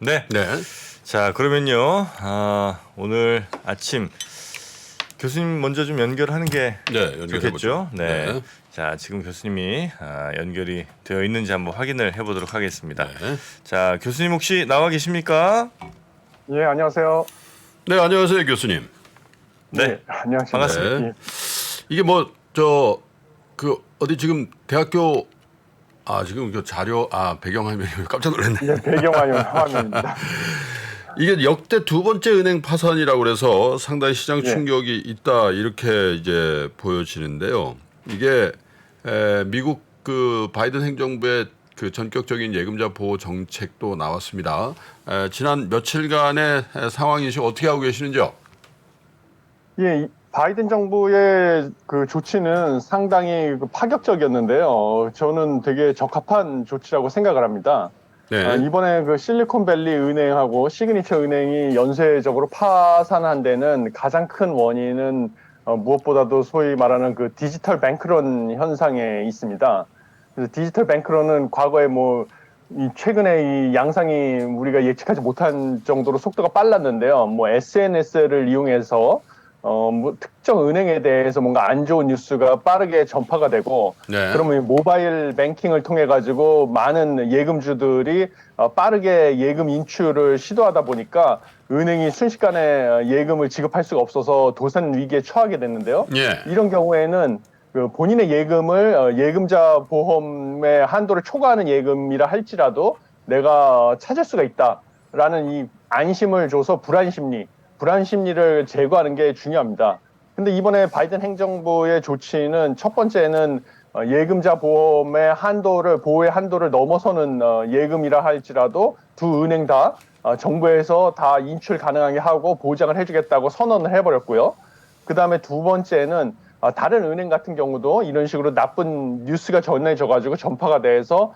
네. 네. 자, 그러면요. 오늘 아침 교수님 먼저 좀 연결하는 게 좋겠죠? 네. 네. 자, 지금 교수님이 연결이 되어 있는지 한번 확인을 해보도록 하겠습니다. 네. 자, 교수님 혹시 나와 계십니까? 예, 안녕하세요. 네, 안녕하세요, 교수님. 네. 예, 안녕하십니까. 반갑습니다. 네. 예. 이게 어디 지금 대학교 지금 그 자료 배경화면이 깜짝 놀랐네. 예, 배경화면입니다. 이게 역대 두 번째 은행 파산이라고 그래서 상당히 시장 예. 충격이 있다 이렇게 이제 보여지는데요. 이게 미국 그 바이든 행정부의 그 전격적인 예금자 보호 정책도 나왔습니다. 지난 며칠간의 상황이 어떻게 하고 계시는지요? 예, 바이든 정부의 그 조치는 상당히 파격적이었는데요. 저는 되게 적합한 조치라고 생각을 합니다. 네. 이번에 그 실리콘밸리 은행하고 시그니처 은행이 연쇄적으로 파산한 데는 가장 큰 원인은 무엇보다도 소위 말하는 그 디지털 뱅크런 현상에 있습니다. 그래서 디지털 뱅크런은 과거에 이 최근에 이 양상이 우리가 예측하지 못한 정도로 속도가 빨랐는데요. SNS를 이용해서 특정 은행에 대해서 뭔가 안 좋은 뉴스가 빠르게 전파가 되고, 네. 그러면 모바일 뱅킹을 통해 가지고 많은 예금주들이 빠르게 예금 인출을 시도하다 보니까 은행이 순식간에 예금을 지급할 수가 없어서 도산 위기에 처하게 됐는데요. 예. 이런 경우에는 그 본인의 예금을 예금자 보험의 한도를 초과하는 예금이라 할지라도 내가 찾을 수가 있다라는 이 안심을 줘서 불안 심리를 제거하는 게 중요합니다. 근데 이번에 바이든 행정부의 조치는 첫 번째는 예금자 보험의 보호의 한도를 넘어서는 예금이라 할지라도 두 은행 다 정부에서 다 인출 가능하게 하고 보장을 해주겠다고 선언을 해버렸고요. 그 다음에 두 번째는 다른 은행 같은 경우도 이런 식으로 나쁜 뉴스가 전해져가지고 전파가 돼서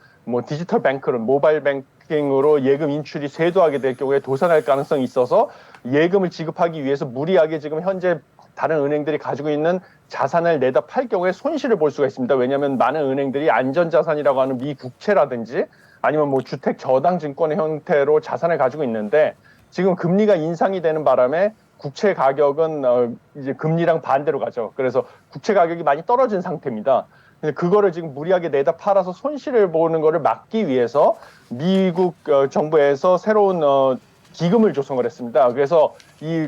디지털 뱅크런, 모바일 뱅킹으로 예금 인출이 쇄도하게 될 경우에 도산할 가능성이 있어서 예금을 지급하기 위해서 무리하게 지금 현재 다른 은행들이 가지고 있는 자산을 내다 팔 경우에 손실을 볼 수가 있습니다. 왜냐하면 많은 은행들이 안전자산이라고 하는 미국채라든지 아니면 주택 저당 증권의 형태로 자산을 가지고 있는데 지금 금리가 인상이 되는 바람에 국채 가격은 이제 금리랑 반대로 가죠. 그래서 국채 가격이 많이 떨어진 상태입니다. 그거를 지금 무리하게 내다 팔아서 손실을 보는 거를 막기 위해서 미국 정부에서 새로운 기금을 조성을 했습니다. 그래서 이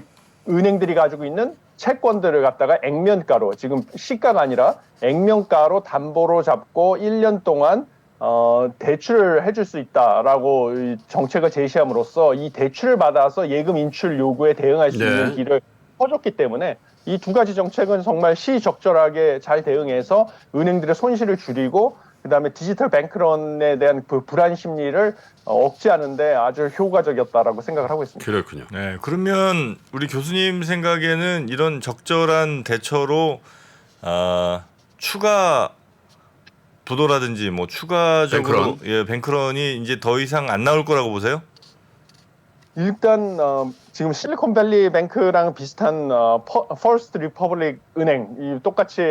은행들이 가지고 있는 채권들을 갖다가 액면가로, 지금 시가가 아니라 액면가로 담보로 잡고 1년 동안 대출을 해줄 수 있다라고 정책을 제시함으로써 이 대출을 받아서 예금 인출 요구에 대응할 수 있는 길을 퍼줬기 때문에 이 두 가지 정책은 정말 시적절하게 잘 대응해서 은행들의 손실을 줄이고 그다음에 디지털 뱅크런에 대한 그 불안 심리를 억제하는데 아주 효과적이었다라고 생각을 하고 있습니다. 그렇군요. 네. 그러면 우리 교수님 생각에는 이런 적절한 대처로 추가 부도라든지 추가적으로 뱅크런이 이제 더 이상 안 나올 거라고 보세요? 일단 지금 실리콘밸리 뱅크랑 비슷한 퍼스트 리퍼블릭 은행, 이 똑같이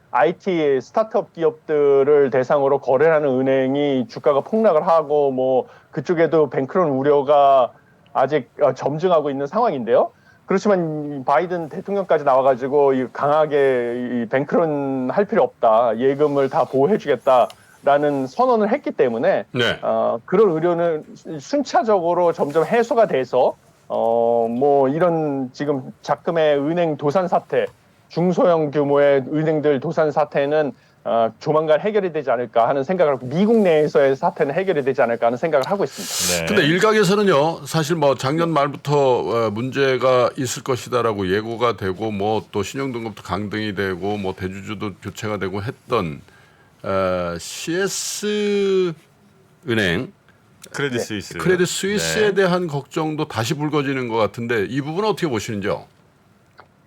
IT 스타트업 기업들을 대상으로 거래하는 은행이 주가가 폭락을 하고 그쪽에도 뱅크런 우려가 아직 점증하고 있는 상황인데요. 그렇지만 바이든 대통령까지 나와가지고 강하게 뱅크런 할 필요 없다, 예금을 다 보호해주겠다라는 선언을 했기 때문에 네. 그런 우려는 순차적으로 점점 해소가 돼서 이런 지금 작금의 은행 도산 사태, 중소형 규모의 은행들 도산 사태는 조만간 해결이 되지 않을까 하는 생각을 하고, 미국 내에서의 사태는 해결이 되지 않을까 하는 생각을 하고 있습니다. 네. 근데 일각에서는요, 사실 작년 말부터 문제가 있을 것이다라고 예고가 되고 또 신용등급도 강등이 되고 대주주도 교체가 되고 했던 CS 은행, 크레딧 스위스. 크레딧 스위스에 네. 대한 걱정도 다시 불거지는 것 같은데 이 부분은 어떻게 보시는지요?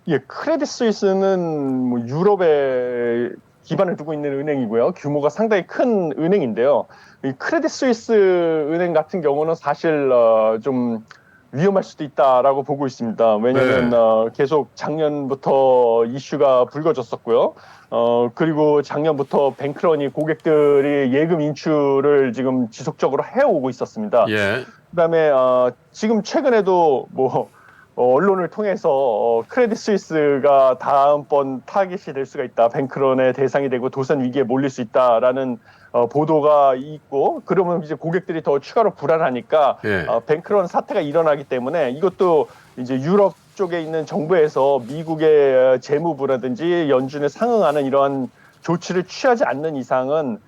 예, 크레딧 스위스는 유럽에 기반을 두고 있는 은행이고요. 규모가 상당히 큰 은행인데요. 이 크레딧 스위스 은행 같은 경우는 사실 좀 위험할 수도 있다라고 보고 있습니다. 왜냐하면 계속 작년부터 이슈가 불거졌었고요. 그리고 작년부터 뱅크런이 고객들이 예금 인출을 지금 지속적으로 해오고 있었습니다. 예. 그다음에 지금 최근에도 뭐 언론을 통해서 크레딧 스위스가 다음번 타깃이 될 수가 있다. 뱅크런의 대상이 되고 도산 위기에 몰릴 수 있다라는 보도가 있고 그러면 이제 고객들이 더 추가로 불안하니까 예. 뱅크런 사태가 일어나기 때문에 이것도 이제 유럽 쪽에 있는 정부에서 미국의 재무부라든지 연준에 상응하는 이러한 조치를 취하지 않는 이상은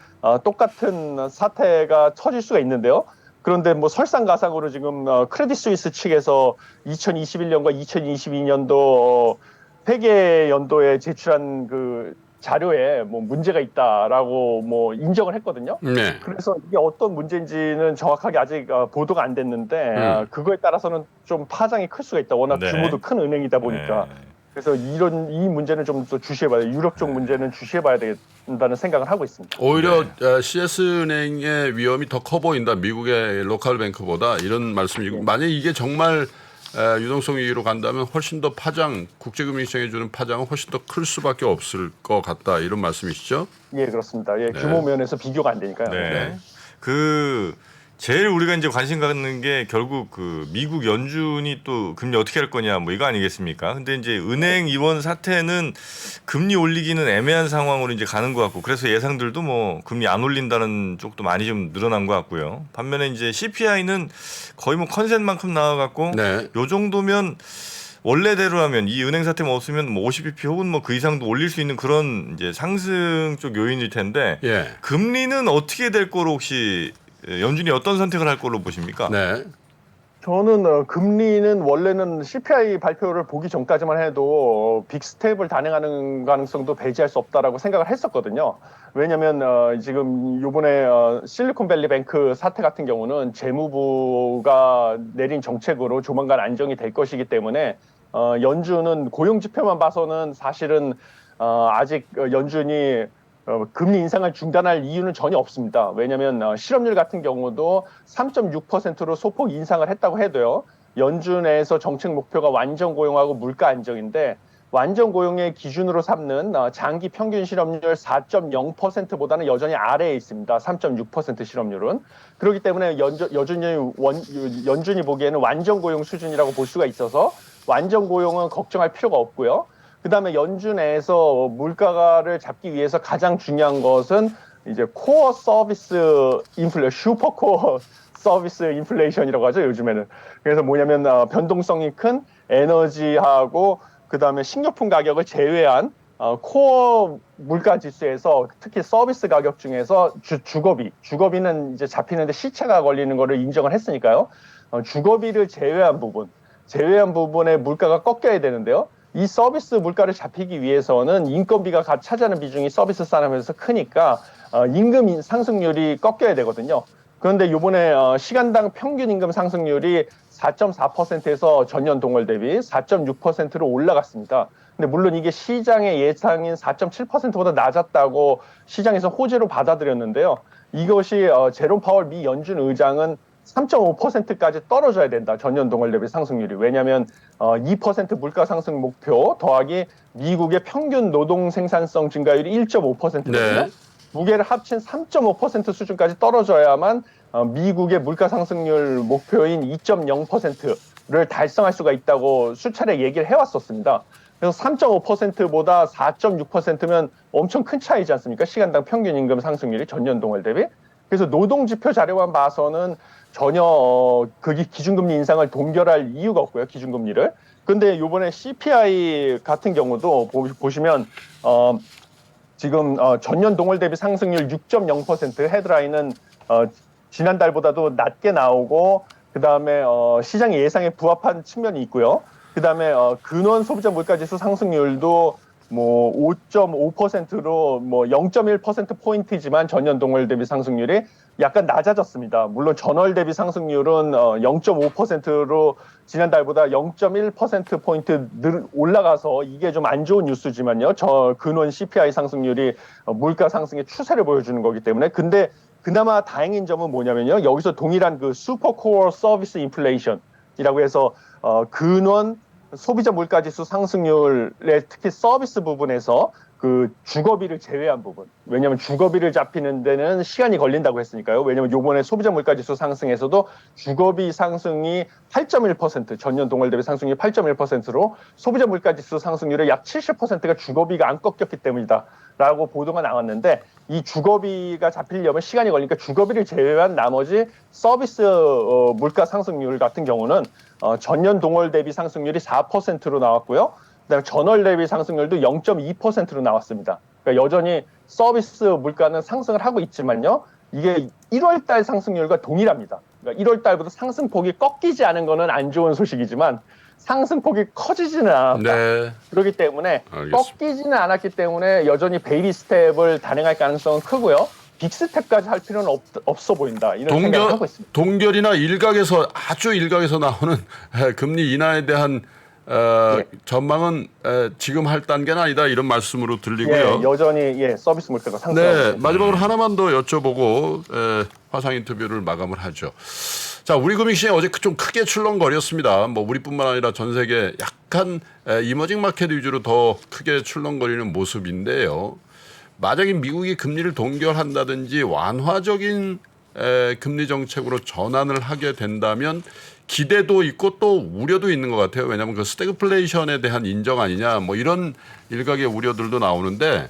똑같은 사태가 터질 수가 있는데요. 그런데 뭐 설상가상으로 지금 크레딧 스위스 측에서 2021년과 2022년도 회계 연도에 제출한 그 자료에 뭐 문제가 있다라고 뭐 인정을 했거든요. 네. 그래서 이게 어떤 문제인지는 정확하게 아직 보도가 안 됐는데 그거에 따라서는 좀 파장이 클 수가 있다. 워낙 네. 규모도 큰 은행이다 보니까. 네. 그래서 이 문제는 좀 더 주시해봐야 돼요. 유럽 쪽 문제는 주시해봐야 된다는 생각을 하고 있습니다. 오히려 CS은행의 위험이 더 커 보인다. 미국의 로컬 뱅크보다 이런 말씀이고 만약 이게 정말 유동성 위기로 간다면 훨씬 더 국제금융시장에 주는 파장은 훨씬 더 클 수밖에 없을 것 같다. 이런 말씀이시죠? 예, 그렇습니다. 예, 규모 면에서 비교가 안 되니까요. 네. 그 제일 우리가 이제 관심 갖는 게 결국 그 미국 연준이 또 금리 어떻게 할 거냐 뭐 이거 아니겠습니까? 근데 이제 은행 이원 사태는 금리 올리기는 애매한 상황으로 이제 가는 것 같고 그래서 예상들도 뭐 금리 안 올린다는 쪽도 많이 좀 늘어난 것 같고요. 반면에 이제 CPI는 거의 뭐 컨센만큼 나와갖고 네. 요 정도면 원래대로라면 이 은행 사태만 없으면 뭐 50bp 혹은 뭐 그 이상도 올릴 수 있는 그런 이제 상승 쪽 요인일 텐데 예. 금리는 어떻게 될 거로 혹시 연준이 어떤 선택을 할 걸로 보십니까? 네. 저는 금리는 원래는 CPI 발표를 보기 전까지만 해도 빅스텝을 단행하는 가능성도 배제할 수 없다라고 생각을 했었거든요. 왜냐하면 지금 이번에 실리콘밸리 뱅크 사태 같은 경우는 재무부가 내린 정책으로 조만간 안정이 될 것이기 때문에 연준은 고용 지표만 봐서는 사실은 아직 연준이 금리 인상을 중단할 이유는 전혀 없습니다. 왜냐하면 실업률 같은 경우도 3.6%로 소폭 인상을 했다고 해도요. 연준에서 정책 목표가 완전 고용하고 물가 안정인데 완전 고용의 기준으로 삼는 장기 평균 실업률 4.0%보다는 여전히 아래에 있습니다. 3.6% 실업률은. 그렇기 때문에 연준이 보기에는 완전 고용 수준이라고 볼 수가 있어서 완전 고용은 걱정할 필요가 없고요. 그다음에 연준에서 물가를 잡기 위해서 가장 중요한 것은 이제 코어 서비스 슈퍼 코어 서비스 인플레이션이라고 하죠, 요즘에는. 그래서 뭐냐면 변동성이 큰 에너지하고 그다음에 식료품 가격을 제외한 코어 물가 지수에서 특히 서비스 가격 중에서 주거비는 이제 잡히는데 시차가 걸리는 거를 인정을 했으니까요. 주거비를 제외한 부분의 물가가 꺾여야 되는데요. 이 서비스 물가를 잡히기 위해서는 인건비가 차지하는 비중이 서비스 산업에서 크니까 임금 상승률이 꺾여야 되거든요. 그런데 이번에 시간당 평균 임금 상승률이 4.4%에서 전년 동월 대비 4.6%로 올라갔습니다. 근데 물론 이게 시장의 예상인 4.7%보다 낮았다고 시장에서 호재로 받아들였는데요. 이것이 제롬 파월 미 연준 의장은 3.5%까지 떨어져야 된다. 전년 동월 대비 상승률이. 왜냐하면 2% 물가 상승 목표 더하기 미국의 평균 노동 생산성 증가율이 1.5%거든요. 네. 두 개를 합친 3.5% 수준까지 떨어져야만 미국의 물가 상승률 목표인 2.0%를 달성할 수가 있다고 수차례 얘기를 해왔었습니다. 그래서 3.5%보다 4.6%면 엄청 큰 차이지 않습니까? 시간당 평균 임금 상승률이 전년 동월 대비. 그래서 노동지표 자료만 봐서는 전혀 그게 기준금리 인상을 동결할 이유가 없고요. 기준금리를. 그런데 이번에 CPI 같은 경우도 보시면 지금 전년 동월 대비 상승률 6.0% 헤드라인은 지난달보다도 낮게 나오고 그다음에 시장 예상에 부합한 측면이 있고요. 그다음에 근원 소비자 물가지수 상승률도 뭐 5.5%로 뭐 0.1% 포인트지만 전년 동월 대비 상승률이 약간 낮아졌습니다. 물론 전월 대비 상승률은 0.5%로 지난달보다 0.1% 포인트 올라가서 이게 좀 안 좋은 뉴스지만요. 저 근원 CPI 상승률이 물가 상승의 추세를 보여주는 거기 때문에 근데 그나마 다행인 점은 뭐냐면요. 여기서 동일한 그 슈퍼코어 서비스 인플레이션이라고 해서 근원 소비자 물가지수 상승률의 특히 서비스 부분에서 그 주거비를 제외한 부분. 왜냐하면 주거비를 잡히는 데는 시간이 걸린다고 했으니까요. 왜냐하면 요번에 소비자 물가지수 상승에서도 주거비 상승이 8.1%, 전년 동월 대비 상승률이 8.1%로 소비자 물가지수 상승률의 약 70%가 주거비가 안 꺾였기 때문이다. 라고 보도가 나왔는데 이 주거비가 잡히려면 시간이 걸리니까 주거비를 제외한 나머지 서비스 물가 상승률 같은 경우는 전년 동월 대비 상승률이 4%로 나왔고요. 그다음에 전월 대비 상승률도 0.2%로 나왔습니다. 그러니까 여전히 서비스 물가는 상승을 하고 있지만요. 이게 1월 달 상승률과 동일합니다. 그러니까 1월 달부터 상승폭이 꺾이지 않은 거는 안 좋은 소식이지만 상승폭이 커지지는 않았다. 네. 그렇기 때문에 알겠습니다. 꺾이지는 않았기 때문에 여전히 베이비 스텝을 단행할 가능성은 크고요. 빅 스텝까지 할 필요는 없어 보인다. 이런 생각을 하고 있습니다. 동결이나 일각에서 아주 일각에서 나오는 금리 인하에 대한 전망은 지금 할 단계는 아니다 이런 말씀으로 들리고요. 여전히 서비스 물가가 상승하고 네, 있습니다. 마지막으로 하나만 더 여쭤보고 화상 인터뷰를 마감을 하죠. 자, 우리 금융시장이 어제 좀 크게 출렁거렸습니다. 뭐 우리뿐만 아니라 전 세계 약간 이머징 마켓 위주로 더 크게 출렁거리는 모습인데요. 만약에 미국이 금리를 동결한다든지 완화적인 금리 정책으로 전환을 하게 된다면 기대도 있고 또 우려도 있는 것 같아요. 왜냐하면 그 스태그플레이션에 대한 인정 아니냐 뭐 이런 일각의 우려들도 나오는데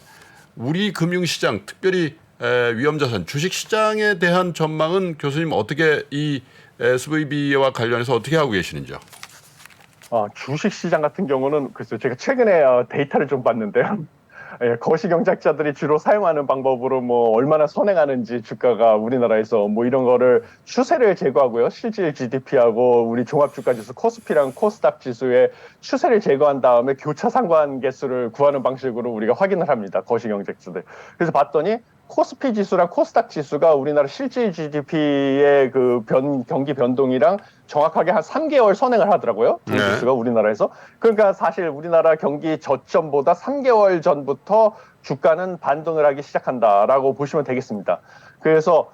우리 금융시장 특별히 위험자산 주식시장에 대한 전망은 교수님 어떻게 이 SVB와 관련해서 어떻게 하고 계시는지요? 주식시장 같은 경우는 글쎄요. 제가 최근에 데이터를 좀 봤는데요. 거시경제학자들이 주로 사용하는 방법으로 뭐 얼마나 선행하는지 주가가 우리나라에서 뭐 이런 거를 추세를 제거하고요. 실질 GDP하고 우리 종합주가지수 코스피랑 코스닥 지수의 추세를 제거한 다음에 교차 상관계수를 구하는 방식으로 우리가 확인을 합니다. 거시경제학자들. 그래서 봤더니 코스피 지수랑 코스닥 지수가 우리나라 실질 GDP의 그 경기 변동이랑 정확하게 한 3개월 선행을 하더라고요. 두 지수가 우리나라에서. 그러니까 사실 우리나라 경기 저점보다 3개월 전부터 주가는 반등을 하기 시작한다라고 보시면 되겠습니다. 그래서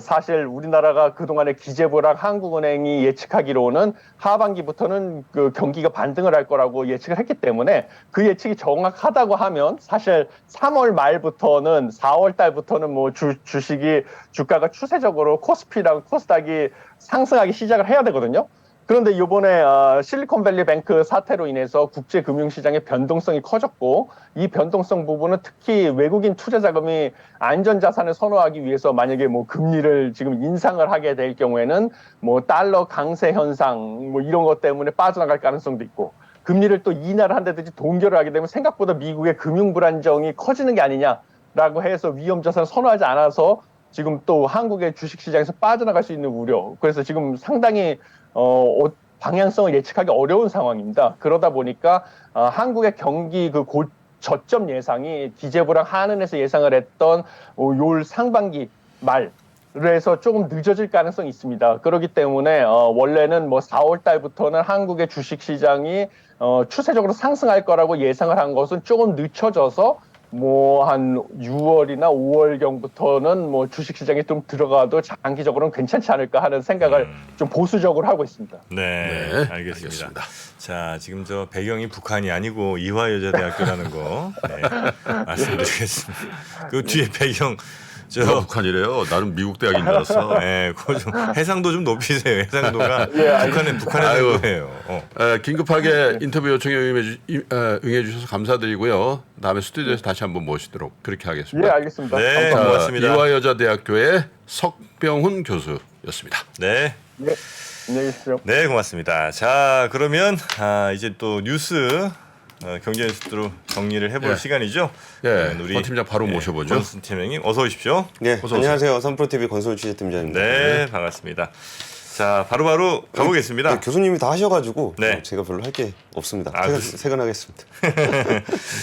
사실 우리나라가 그동안에 기재부랑 한국은행이 예측하기로는 하반기부터는 그 경기가 반등을 할 거라고 예측을 했기 때문에 그 예측이 정확하다고 하면 사실 3월 말부터는 4월 달부터는 뭐 주식이 주가가 추세적으로 코스피랑 코스닥이 상승하기 시작을 해야 되거든요. 그런데 이번에 실리콘밸리 뱅크 사태로 인해서 국제 금융시장의 변동성이 커졌고 이 변동성 부분은 특히 외국인 투자 자금이 안전자산을 선호하기 위해서 만약에 뭐 금리를 지금 인상을 하게 될 경우에는 뭐 달러 강세 현상 뭐 이런 것 때문에 빠져나갈 가능성도 있고 금리를 또 인하를 한다든지 동결을 하게 되면 생각보다 미국의 금융 불안정이 커지는 게 아니냐라고 해서 위험자산을 선호하지 않아서 지금 또 한국의 주식시장에서 빠져나갈 수 있는 우려. 그래서 지금 상당히 방향성을 예측하기 어려운 상황입니다. 그러다 보니까 한국의 경기 그 저점 예상이 기재부랑 한은에서 예상을 했던 올 상반기 말에서 조금 늦어질 가능성이 있습니다. 그렇기 때문에 원래는 뭐 4월 달부터는 한국의 주식시장이 추세적으로 상승할 거라고 예상을 한 것은 조금 늦춰져서 뭐 한 6월이나 5월경부터는 뭐 주식시장에 좀 들어가도 장기적으로는 괜찮지 않을까 하는 생각을 좀 보수적으로 하고 있습니다. 네, 알겠습니다. 자, 지금 저 배경이 북한이 아니고 이화여자대학교라는 거 말씀드리겠습니다. 그 뒤에 배경 북한이래요. 나는 미국 대학인 줄 알았어. 네, 그거 좀 해상도 좀 높이세요. 해상도가 북한의 정도예요. 긴급하게 인터뷰 요청에 응해 주셔서 감사드리고요. 다음에 스튜디오에서 다시 한번 모시도록 그렇게 하겠습니다. 예, 알겠습니다. 네, 고맙습니다. 이화여자대학교의 석병훈 교수였습니다. 네. 네, 안녕히 계십시오. 네, 고맙습니다. 자, 그러면 이제 또 뉴스 경제 뉴스로 정리를 해볼 시간이죠. 예, 권 팀장 바로 모셔보죠. 권순 팀장님 어서 오십시오. 네, 안녕하세요. 선프로TV 권순 취재팀장입니다. 네, 반갑습니다. 자, 바로바로 가보겠습니다. 네, 교수님이 다 하셔가지고 네. 제가 별로 할 게 없습니다. 그렇습니다. 퇴근하겠습니다.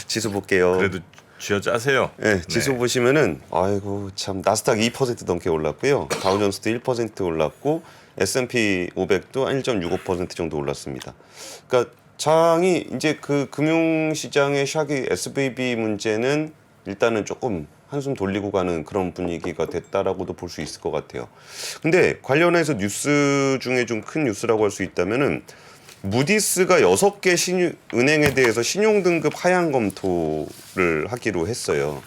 지수 볼게요. 그래도 쥐어짜세요. 네, 지수 보시면은 아이고 참 나스닥 2% 넘게 올랐고요. 다우존스도 1% 올랐고 S&P 500도 1.65% 정도 올랐습니다. 그러니까 장이 이제 그 금융시장의 샥이 SVB 문제는 일단은 조금 한숨 돌리고 가는 그런 분위기가 됐다라고도 볼 수 있을 것 같아요. 근데 관련해서 뉴스 중에 좀 큰 뉴스라고 할 수 있다면은 무디스가 6개 은행에 대해서 신용등급 하향 검토를 하기로 했어요.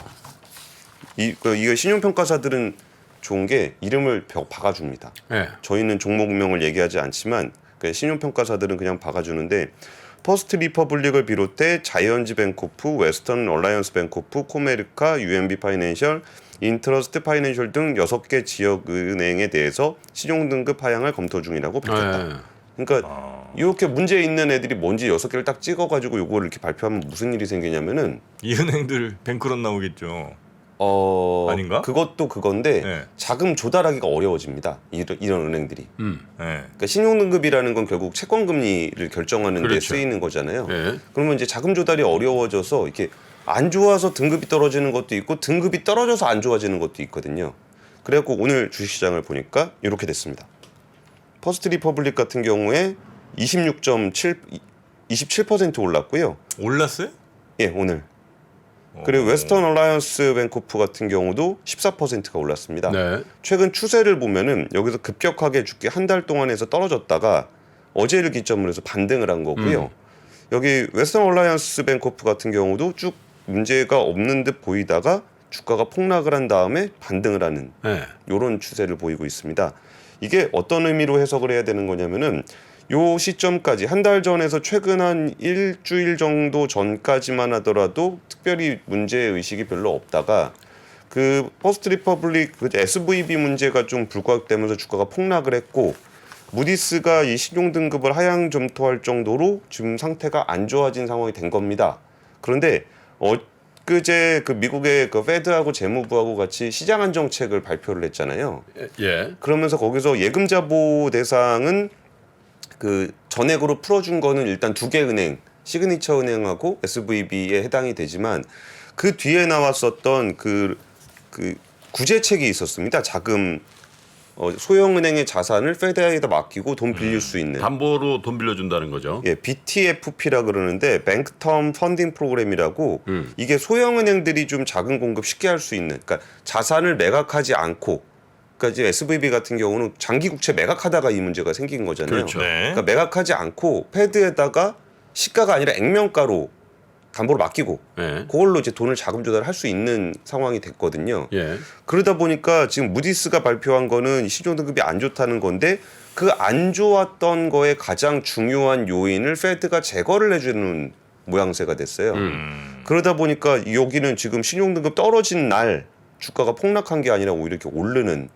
이거 신용평가사들은 좋은 게 이름을 박아줍니다. 예. 저희는 종목명을 얘기하지 않지만 신용평가사들은 그냥 박아주는데 퍼스트 리퍼블릭을 비롯해 자이언즈 뱅코프, 웨스턴 얼라이언스 뱅코프, 코메르카, UMB 파이낸셜, 인트러스트 파이낸셜 등 6개 지역 은행에 대해서 신용등급 하향을 검토 중이라고 밝혔다. 예. 그러니까 이렇게 문제 있는 애들이 뭔지 6개를 딱 찍어가지고 요거를 이렇게 발표하면 무슨 일이 생기냐면은 이 은행들 뱅크런 나오겠죠. 아닌가? 그것도 그건데 네. 자금 조달하기가 어려워집니다. 이런 은행들이. 네. 그러니까 신용등급이라는 건 결국 채권 금리를 결정하는 데 그렇죠. 쓰이는 거잖아요. 예. 그러면 이제 자금 조달이 어려워져서 이렇게 안 좋아서 등급이 떨어지는 것도 있고 등급이 떨어져서 안 좋아지는 것도 있거든요. 그래갖고 오늘 주식시장을 보니까 이렇게 됐습니다. 퍼스트 리퍼블릭 같은 경우에 27% 올랐고요. 올랐어요? 예, 오늘. 그리고 웨스턴 얼라이언스 뱅코프 같은 경우도 14%가 올랐습니다. 네. 최근 추세를 보면은 여기서 급격하게 죽기 한 달 동안에서 떨어졌다가 어제를 기점으로 해서 반등을 한 거고요. 여기 웨스턴 얼라이언스 뱅코프 같은 경우도 쭉 문제가 없는 듯 보이다가 주가가 폭락을 한 다음에 반등을 하는 예. 이런 추세를 보이고 있습니다. 이게 어떤 의미로 해석을 해야 되는 거냐면은 요 시점까지 한 달 전에서 최근 한 일주일 정도 전까지만 하더라도 특별히 문제 의식이 별로 없다가 그 퍼스트 리퍼블릭 그 SVB 문제가 좀 불과되면서 주가가 폭락을 했고 무디스가 이 신용 등급을 하향 점토할 정도로 지금 상태가 안 좋아진 상황이 된 겁니다. 그런데 그제 그 미국의 그 페드하고 재무부하고 같이 시장 안정책을 발표를 했잖아요. 예. 그러면서 거기서 예금자 보호 대상은 그 전액으로 풀어준 거는 일단 2개 은행, 시그니처 은행하고 SVB에 해당이 되지만 그 뒤에 나왔었던 그 구제책이 있었습니다. 자금 소형 은행의 자산을 페드에다 맡기고 돈 빌릴 수 있는 담보로 돈 빌려준다는 거죠. 예, BTFP라 그러는데 뱅크 텀 펀딩 프로그램이라고 이게 소형 은행들이 좀 자금 공급 쉽게 할 수 있는 그러니까 자산을 매각하지 않고 그러니까 이제 SVB 같은 경우는 장기 국채 매각하다가 이 문제가 생긴 거잖아요. 그렇죠. 네. 그러니까 매각하지 않고 페드에다가 시가가 아니라 액면가로 담보로 맡기고 예. 그걸로 이제 돈을 자금 조달할 수 있는 상황이 됐거든요. 예. 그러다 보니까 지금 무디스가 발표한 거는 신용 등급이 안 좋다는 건데 그 안 좋았던 거에 가장 중요한 요인을 페드가 제거를 해주는 모양새가 됐어요. 그러다 보니까 여기는 지금 신용 등급 떨어진 날 주가가 폭락한 게 아니라 오히려 이렇게 오르는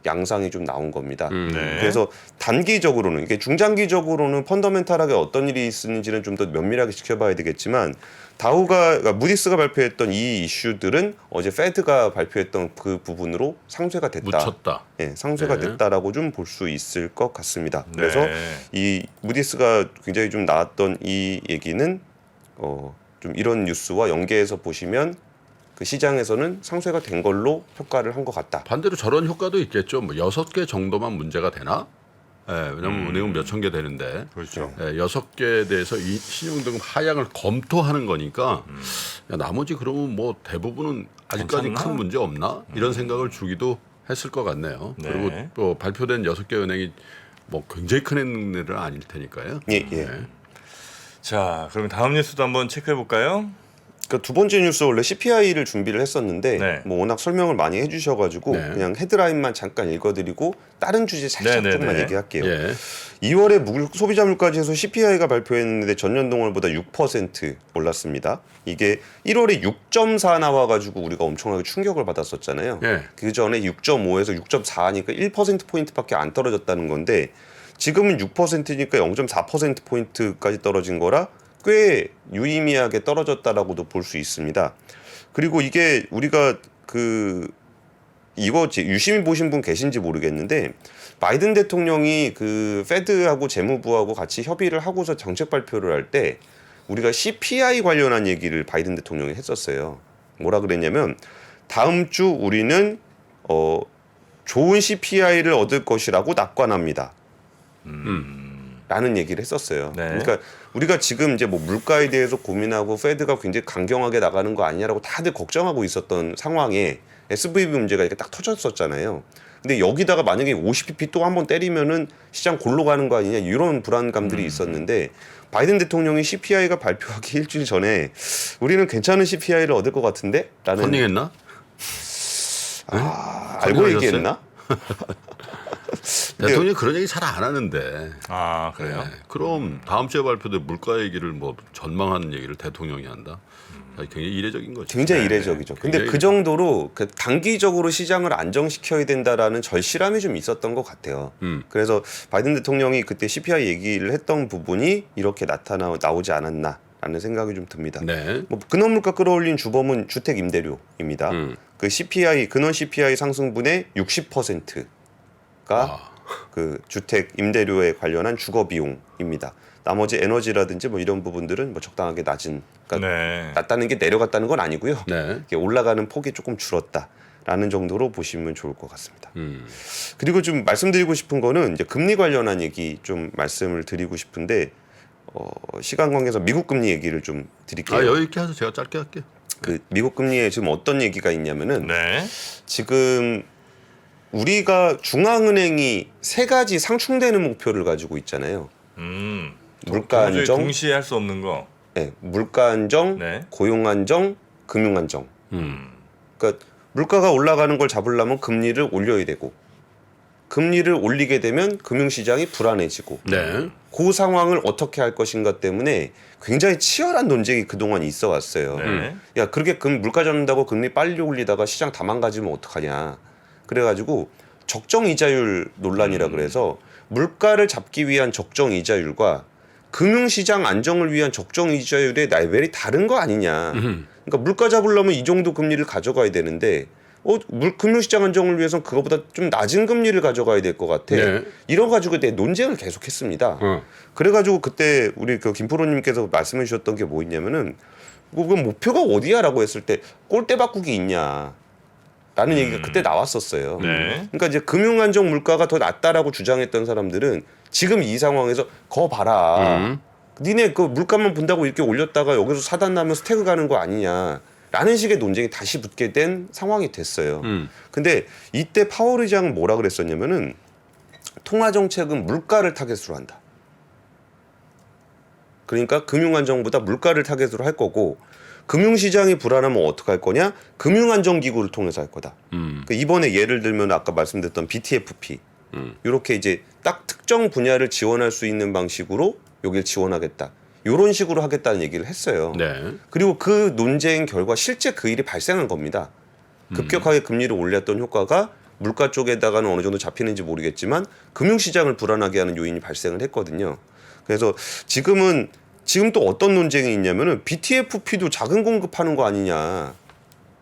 양상이 좀 나온 겁니다. 네. 그래서 단기적으로는 이게 중장기적으로는 펀더멘탈하게 어떤 일이 있는지는 좀 더 면밀하게 지켜봐야 되겠지만 그러니까 무디스가 발표했던 이 이슈들은 어제 페드가 발표했던 그 부분으로 상쇄가 됐다. 묻혔다. 예, 상쇄가 네. 됐다라고 좀 볼 수 있을 것 같습니다. 그래서 네. 이 무디스가 굉장히 좀 나왔던 이 얘기는 좀 이런 뉴스와 연계해서 보시면 그 시장에서는 상쇄가 된 걸로 평가를 한 것 같다. 반대로 저런 효과도 있겠죠. 뭐 6개 정도만 문제가 되나? 예, 왜냐면 은행은 몇천 개 되는데 그렇죠. 예, 6개에 대해서 이 신용등급 하향을 검토하는 거니까 야, 나머지 그러면 뭐 대부분은 아직까지 괜찮나? 큰 문제 없나? 이런 생각을 주기도 했을 것 같네요. 네. 그리고 또 발표된 6개 은행이 뭐 굉장히 큰 은행들은 아닐 테니까요. 예, 예. 네. 자, 그럼 다음 뉴스도 한번 체크해 볼까요? 그 두 번째 뉴스 원래 CPI를 준비를 했었는데 네. 뭐 워낙 설명을 많이 해주셔가지고 네. 그냥 헤드라인만 잠깐 읽어드리고 다른 주제 살짝 네, 네, 조금만 네. 얘기할게요. 예. 2월에 소비자 물가지수 CPI가 발표했는데 전년 동월보다 6% 올랐습니다. 이게 1월에 6.4 나와가지고 우리가 엄청나게 충격을 받았었잖아요. 예. 그 전에 6.5에서 6.4니까 1%포인트밖에 안 떨어졌다는 건데 지금은 6%니까 0.4%포인트까지 떨어진 거라 꽤 유의미하게 떨어졌다라고도 볼 수 있습니다. 그리고 이게 우리가 이거 유심히 보신 분 계신지 모르겠는데 바이든 대통령이 그 페드하고 재무부하고 같이 협의를 하고서 정책 발표를 할 때 우리가 CPI 관련한 얘기를 바이든 대통령이 했었어요. 뭐라 그랬냐면 다음 주 우리는 좋은 CPI를 얻을 것이라고 낙관합니다. 라는 얘기를 했었어요. 네. 그러니까 우리가 지금 이제 뭐 물가에 대해서 고민하고 페드가 굉장히 강경하게 나가는 거 아니냐라고 다들 걱정하고 있었던 상황에 SVB 문제가 이렇게 딱 터졌었잖아요. 근데 여기다가 만약에 50pp 또 한 번 때리면은 시장 골로 가는 거 아니냐 이런 불안감들이 있었는데 바이든 대통령이 CPI가 발표하기 일주일 전에 우리는 괜찮은 CPI를 얻을 것 같은데? 라는 컨닝했나? 알고 컨닝하셨어요? 얘기했나? 대통령이 그런 얘기 잘 안 하는데. 아 그래요? 네. 그럼 다음 주에 발표된 물가 얘기를 뭐 전망하는 얘기를 대통령이 한다. 굉장히 이례적인 거죠. 굉장히 네, 이례적이죠. 근데 굉장히 그 정도로 그 단기적으로 시장을 안정시켜야 된다라는 절실함이 좀 있었던 것 같아요. 그래서 바이든 대통령이 그때 CPI 얘기를 했던 부분이 이렇게 나오지 않았나라는 생각이 좀 듭니다. 네. 뭐 근원 물가 끌어올린 주범은 주택 임대료입니다. 그 CPI 근원 CPI 상승분의 60%가 그 주택 임대료에 관련한 주거 비용입니다. 나머지 에너지라든지 뭐 이런 부분들은 뭐 적당하게 낮은, 그러니까 네. 낮다는 게 내려갔다는 건 아니고요. 네. 이게 올라가는 폭이 조금 줄었다라는 정도로 보시면 좋을 것 같습니다. 그리고 좀 말씀드리고 싶은 거는 이제 금리 관련한 얘기 좀 말씀을 드리고 싶은데 시간 관계에서 미국 금리 얘기를 좀 드릴게요. 여유 있게 하세요. 제가 짧게 할게요. 그 미국 금리에 지금 어떤 얘기가 있냐면은 네. 지금 우리가 중앙은행이 세 가지 상충되는 목표를 가지고 있잖아요. 물가 도저히 안정, 동시에 할 수 없는 거. 네, 물가 안정, 네. 고용 안정, 금융 안정. 그러니까 물가가 올라가는 걸 잡으려면 금리를 올려야 되고, 금리를 올리게 되면 금융시장이 불안해지고, 네. 그 상황을 어떻게 할 것인가 때문에 굉장히 치열한 논쟁이 그동안 있어 왔어요. 네. 야, 그렇게 물가 잡는다고 금리 빨리 올리다가 시장 다 망가지면 어떡하냐. 그래가지고 적정 이자율 논란이라 그래서 물가를 잡기 위한 적정 이자율과 금융시장 안정을 위한 적정 이자율의 레벨이 다른 거 아니냐. 그러니까 물가 잡으려면 이 정도 금리를 가져가야 되는데 금융시장 안정을 위해서는 그거보다 좀 낮은 금리를 가져가야 될 것 같아. 네. 이런 가지고 내 논쟁을 계속했습니다. 그래가지고 그때 우리 그 김프로님께서 말씀해 주셨던 게 뭐 있냐면은 그 목표가 어디야라고 했을 때 꼴대 바꾸기 있냐. 라는 얘기가 그때 나왔었어요. 네. 그러니까 이제 금융 안정 물가가 더 낫다라고 주장했던 사람들은 지금 이 상황에서 거 봐라. 니네 그 물가만 본다고 이렇게 올렸다가 여기서 사단 나면 스태그 가는 거 아니냐라는 식의 논쟁이 다시 붙게 된 상황이 됐어요. 근데 이때 파월 의장은 뭐라 그랬었냐면은 통화 정책은 물가를 타겟으로 한다. 그러니까 금융 안정보다 물가를 타겟으로 할 거고 금융시장이 불안하면 어떻게 할 거냐? 금융안정기구를 통해서 할 거다. 그러니까 이번에 예를 들면 아까 말씀드렸던 BTFP 이렇게 이제 딱 특정 분야를 지원할 수 있는 방식으로 여길 지원하겠다. 이런 식으로 하겠다는 얘기를 했어요. 네. 그리고 그 논쟁 결과 실제 그 일이 발생한 겁니다. 급격하게 금리를 올렸던 효과가 물가 쪽에다가는 어느 정도 잡히는지 모르겠지만 금융시장을 불안하게 하는 요인이 발생을 했거든요. 그래서 지금 또 어떤 논쟁이 있냐면은 BTFP도 자금 공급하는 거 아니냐.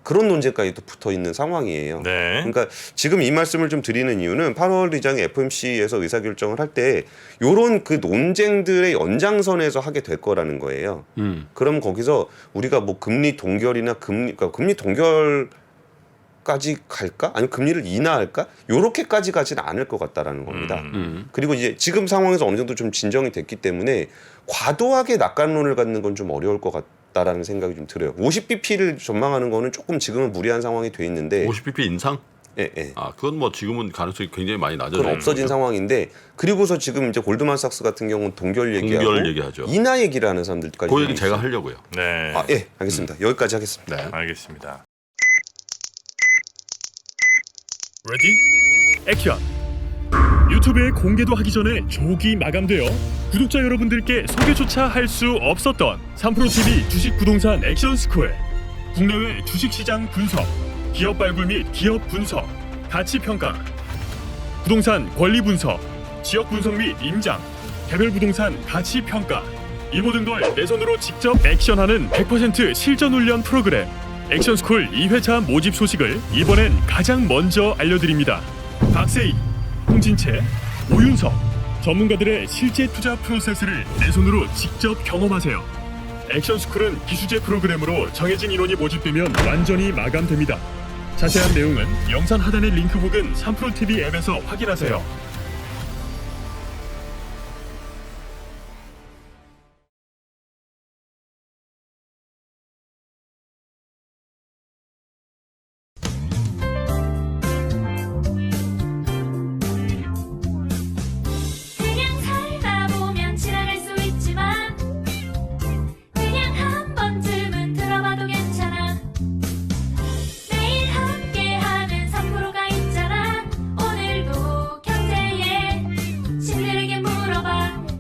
그런 논쟁까지 또 붙어 있는 상황이에요. 네. 그러니까 지금 이 말씀을 좀 드리는 이유는 파월 의장이 FOMC에서 의사결정을 할 때 요런 그 논쟁들의 연장선에서 하게 될 거라는 거예요. 그럼 거기서 우리가 뭐 금리 동결이나 그러니까 금리 동결까지 갈까? 아니면 금리를 인하할까? 요렇게까지 가지는 않을 것 같다라는 겁니다. 그리고 이제 지금 상황에서 어느 정도 좀 진정이 됐기 때문에 과도하게 낙관론을 갖는 건 좀 어려울 것 같다라는 생각이 좀 들어요. 50bp를 전망하는 거는 조금 지금은 무리한 상황이 돼 있는데 50bp 인상? 예, 예. 그건 뭐 지금은 가능성이 굉장히 많이 낮아져. 그건 없어진 상황인데 그리고서 지금 이제 골드만삭스 같은 경우는 동결 얘기하고 동결 얘기하죠. 인하 얘기를 하는 사람들까지 그 얘기 제가 하려고요. 네. 예, 알겠습니다. 여기까지 하겠습니다. 네. 알겠습니다. 레디 액션. 유튜브에 공개도 하기 전에 조기 마감되어 구독자 여러분들께 소개조차 할 수 없었던 3프로TV 주식 부동산 액션 스코어. 국내외 주식시장 분석, 기업 발굴 및 기업 분석, 가치 평가, 부동산 권리 분석, 지역 분석 및 임장, 개별 부동산 가치 평가, 이 모든 걸 내 손으로 직접 액션하는 100% 실전 훈련 프로그램 액션스쿨 2회차 모집 소식을 이번엔 가장 먼저 알려드립니다. 박세희, 홍진채, 오윤석 전문가들의 실제 투자 프로세스를 내 손으로 직접 경험하세요. 액션스쿨은 기수제 프로그램으로 정해진 인원이 모집되면 완전히 마감됩니다. 자세한 내용은 영상 하단의 링크 혹은 3프로TV 앱에서 확인하세요.